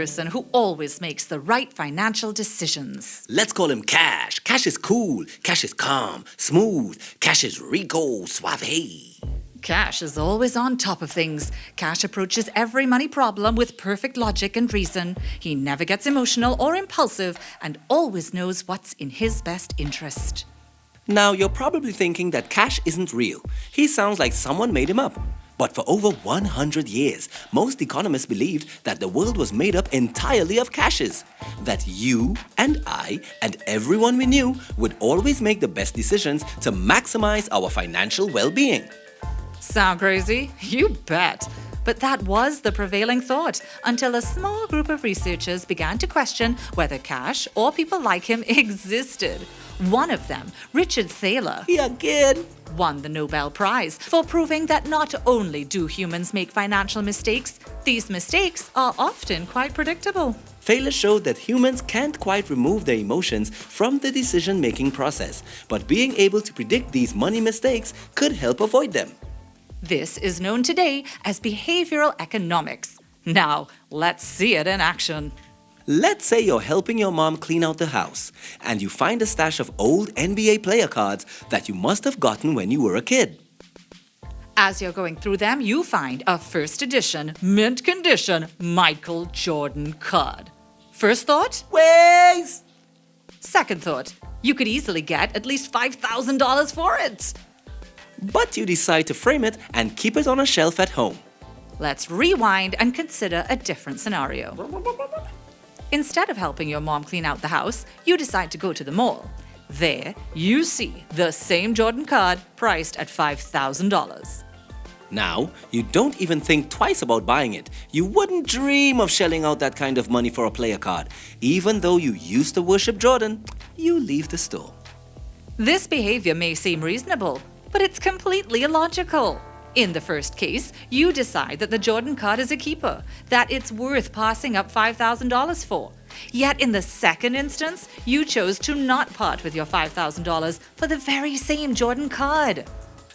person who always makes the right financial decisions. Let's call him Cash. Cash is cool. Cash is calm, smooth. Cash is rico, suave. Cash is always on top of things. Cash approaches every money problem with perfect logic and reason. He never gets emotional or impulsive and always knows what's in his best interest. Now, you're probably thinking that Cash isn't real. He sounds like someone made him up. But for over 100 years, most economists believed that the world was made up entirely of cashes. That you and I and everyone we knew would always make the best decisions to maximize our financial well-being. Sound crazy? You bet. But that was the prevailing thought until a small group of researchers began to question whether Cash or people like him existed. One of them, Richard Thaler, He again. won the Nobel Prize for proving that not only do humans make financial mistakes, these mistakes are often quite predictable. Thaler showed that humans can't quite remove their emotions from the decision-making process, but being able to predict these money mistakes could help avoid them. This is known today as behavioral economics. Now, let's see it in action. Let's say you're helping your mom clean out the house, and you find a stash of old NBA player cards that you must have gotten when you were a kid. As you're going through them, you find a first edition, mint condition Michael Jordan card. First thought? Ways! Second thought, you could easily get at least $5,000 for it. But you decide to frame it and keep it on a shelf at home. Let's rewind and consider a different scenario. Instead of helping your mom clean out the house, you decide to go to the mall. There, you see the same Jordan card priced at $5,000. Now, you don't even think twice about buying it. You wouldn't dream of shelling out that kind of money for a player card. Even though you used to worship Jordan, you leave the store. This behavior may seem reasonable, but it's completely illogical. In the first case, you decide that the Jordan card is a keeper, that it's worth passing up $5,000 for. Yet in the second instance, you chose to not part with your $5,000 for the very same Jordan card.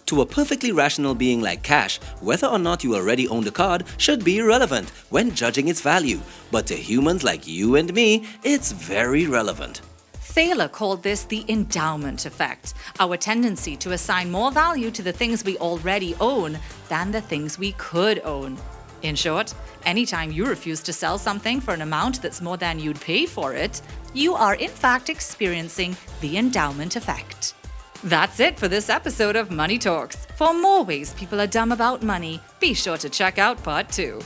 To a perfectly rational being like Cash, whether or not you already own the card should be irrelevant when judging its value. But to humans like you and me, it's very relevant. Thaler called this the endowment effect, our tendency to assign more value to the things we already own than the things we could own. In short, anytime you refuse to sell something for an amount that's more than you'd pay for it, you are in fact experiencing the endowment effect. That's it for this episode of Money Talks. For more ways people are dumb about money, be sure to check out part 2.